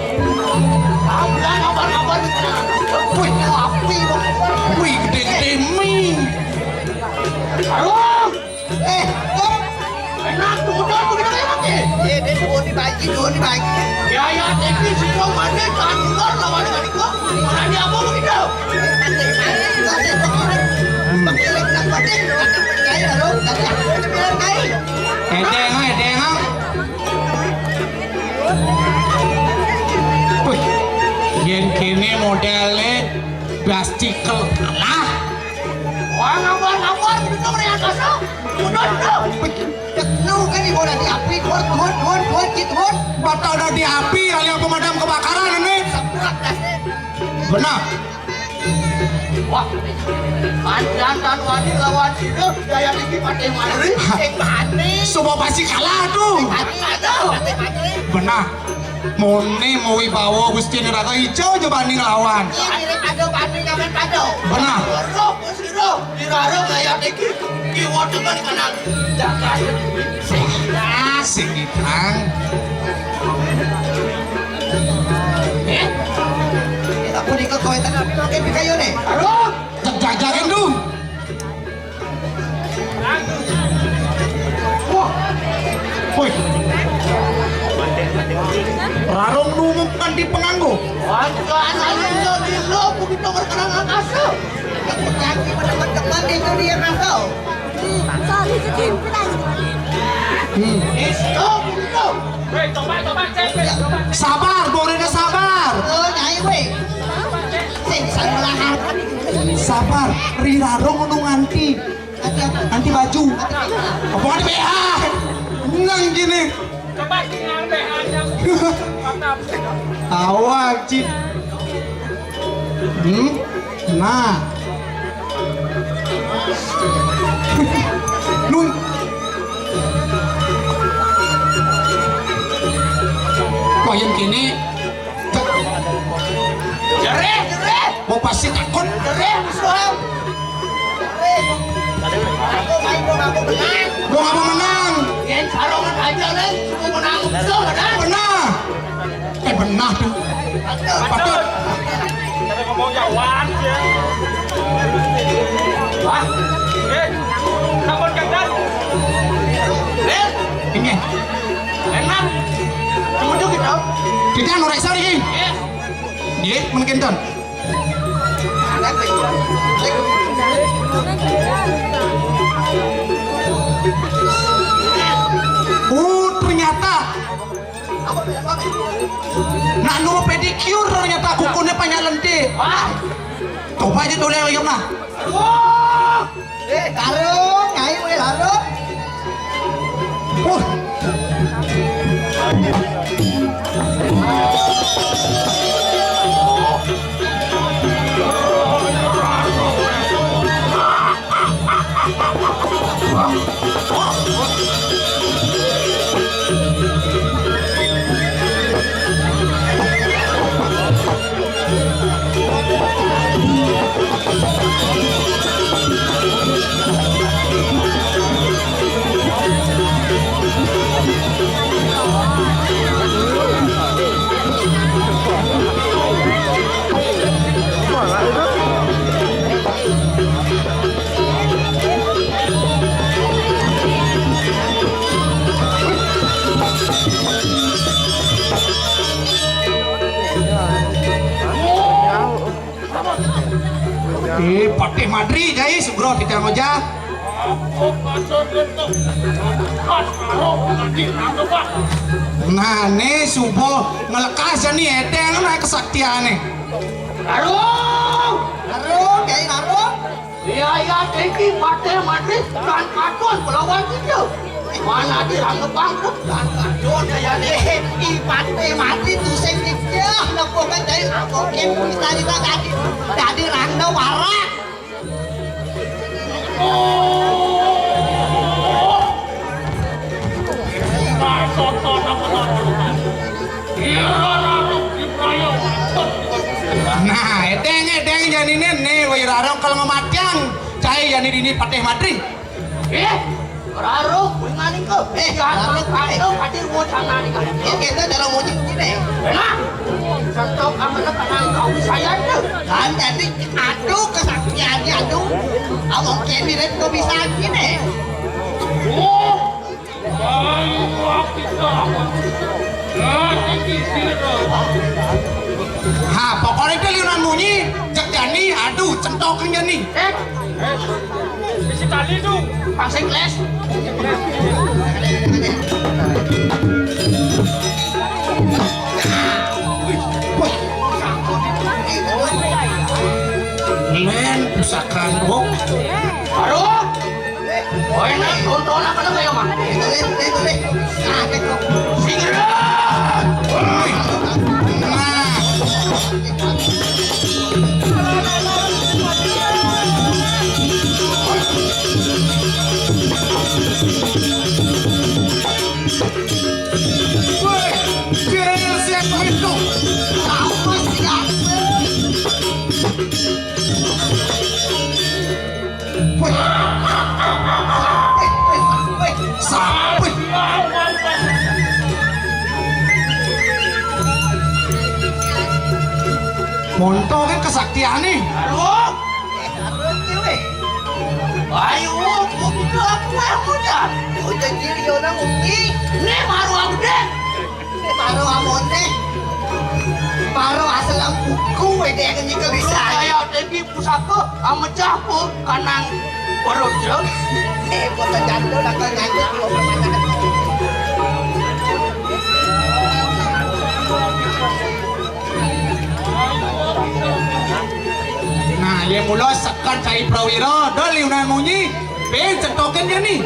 Kabar wih api wih gede-gede mie halo enak tuh dia dua dibagi ya teknis itu mana kantor lawan kali kok berani apa begitu wih yen kini modelnya plastikel lah wah ngawar itu mereka kasar udah lu kan ibu udah di api kuat gitu bapak udah di api alias pemadam kebakaran ini benar wah jantan wani lawan itu daya tinggi pakai mari semua pasti kalah tuh benar Mone mau wibawa Gusti Neraka hijau aja banding lawan iya ada banding ngamen kado benar diraro kayak tinggi kiwot dengan kanan jangan asik kitang kita pun ikut koetan api makin bikayo nih aduh jagain dong wah woi Rarong numumkan di penganggo wajah anak dilo begitu berkenang angkasa yang mendapat kembang itu dia kantau sabar, borena sabar. Sabar, rirarong nu nganti baju. Apa di BH? Nang gini. Coba tinggal BH-nya. Awak cip. Nah. Nun. Koyen kini jere mau pasti takut jere soal gua nggak mau menang yang sarongan aja nih mau menang benar tuh patut kita ngomong jawan ya wah sabun kandan ini enak Tujuh kita norek sorry ini dia mungkin ton ternyata nak nunggu pedicure ternyata kukunya banyak lenti coba aja dulu yang nah karung nyai boleh larut Patih Madri guys, bro kita ngoja. Nah, nih subuh ngelekas nih eteng naik kesaktian nih. Arung, kayak arung. Iya, tinggi Patih Madri dan kartun pelawan itu. Mana diranggepang dan kartun kayak deh. Patih Madri tuh sengitnya, lakukan dari lakukan kita tadi randa warak. Nah, eteng jadi nih, wirarong kalau ngematian, saya jadi ini Patih Madri. Raro, ngani ke? Jangan kalau hadir mau jangan nih. Kita dalam mau gini. Nah, saya tuh. Kan jadi aduh kesaktiannya aduh. Awak kini deh kok bisa gini. Oh, bayu kita. Ha, pokoknya itu liunan bunyi, cek Jani, aduh, centokin Jani. Isi tali tuh. Pasang les. Men, pusakan bok. Aduh. Oh ini tonton apa tuh kayak mah? Itu deh. Singrat. Monto kan kesaktian nih. Aduh. Ayo, aku dah. Udah jadi orang umi. Nih baru aku deh. Baru amon deh. Baru asal buku deh yang nyikel bisa. Saya tadi pusaka sama capo kanang perut je. Kota jatuh lah kan jatuh. Nah, ya mula sekan cai prawira, dah liunan bunyi, ben centokin Jani.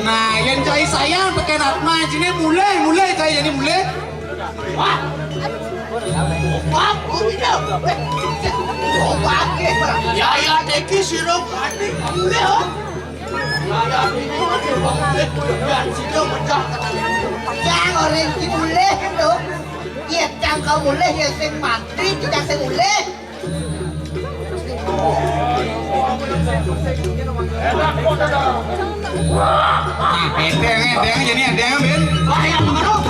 Nah, yang cai sayang pakai Ratma sini mulai cai Jani mulai. Wah. Wah, udah. Oh, pakai. Ya, deki sirok adik mulai. Saya ini dan situ pecah. Jangan orang itu mulai tu. Ia jangan mulai yang sing mati tidak sing mulai. Nah, edeng Jani edeng ben. Bahaya mengaruh.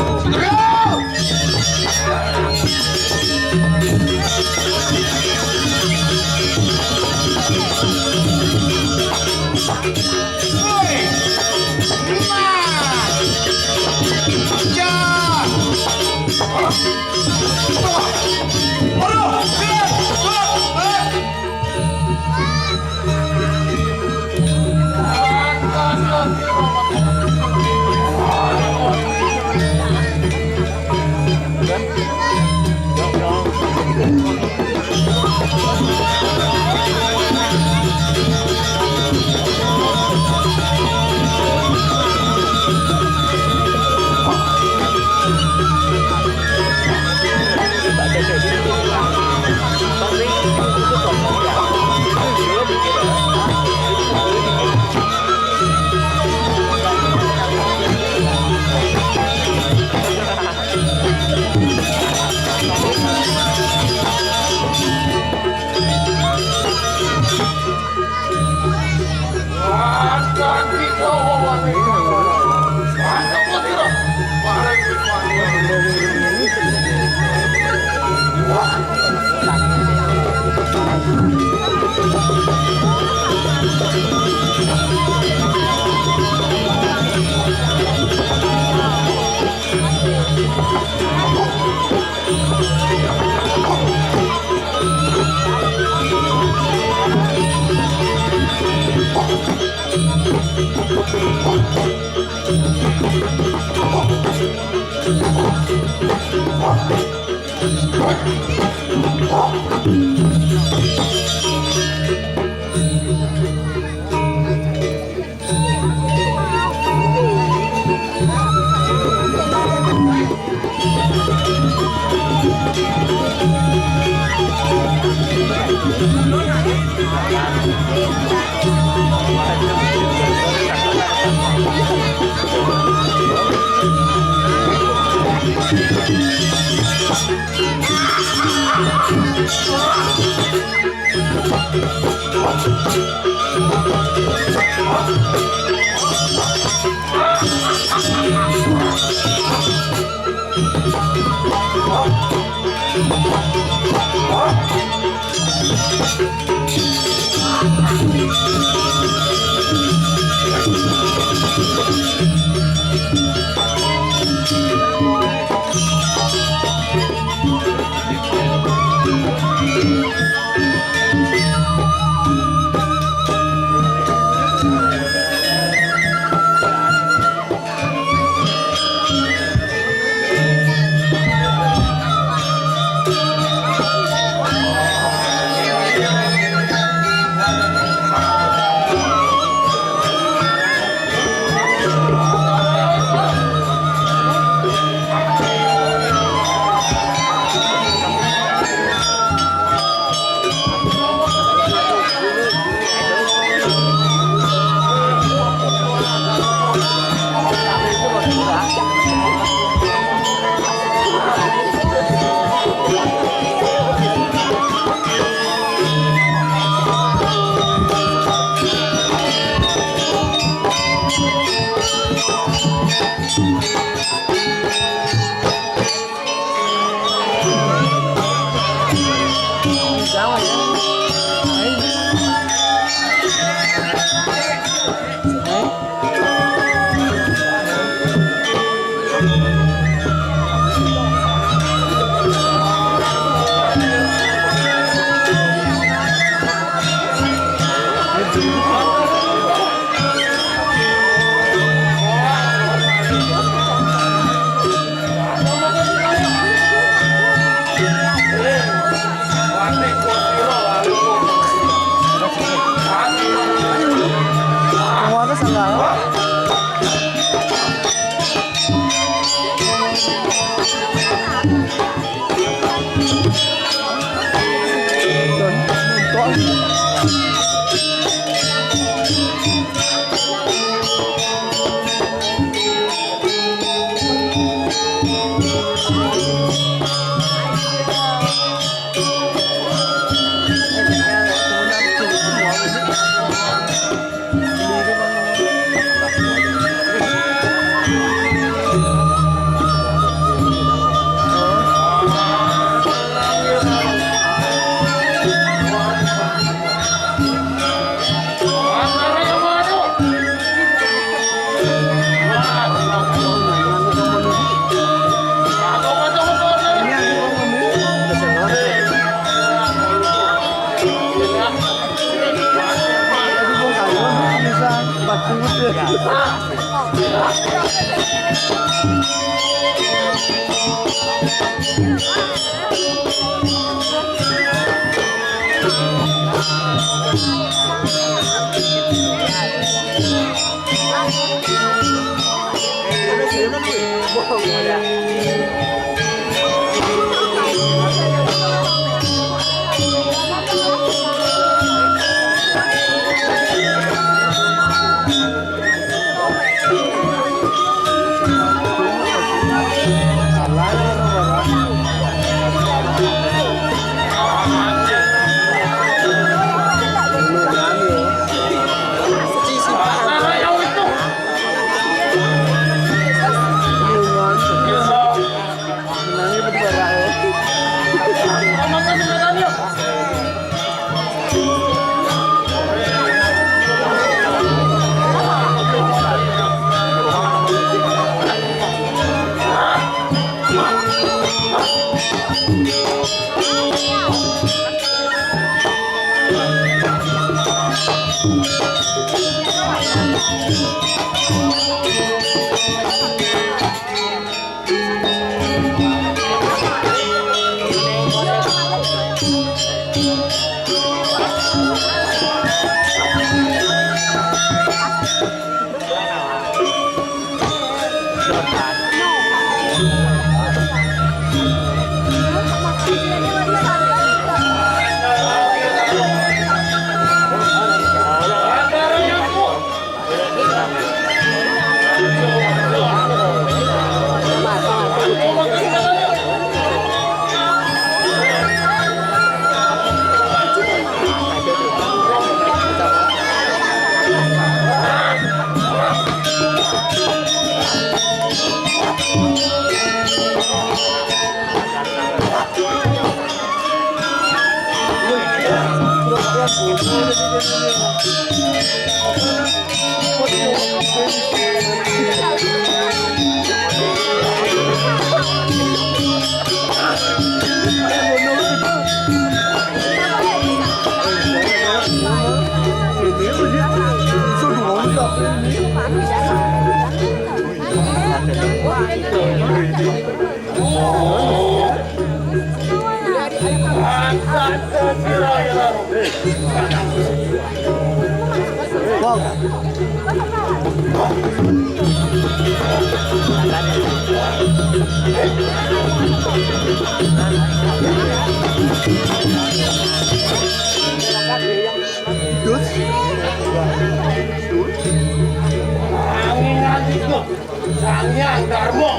Sangyang Darmo,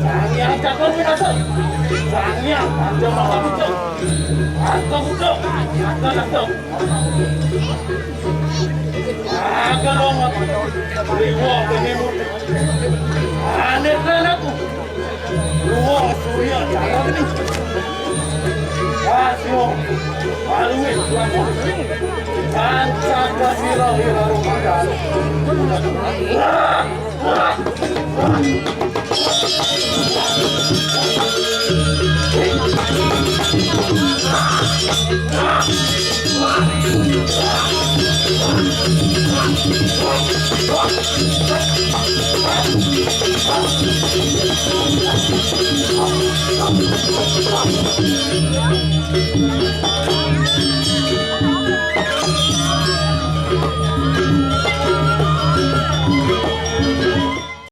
Sangyang Cakon Minasa, Sangyang Raja Mahabuddha, Harta Buddha, Harta Nakta, Agalongat, Dewa Penemu, Anetanaku, Ruwa Surya Cakoni, Asyo, Alwi, Pancasila Hirarumada.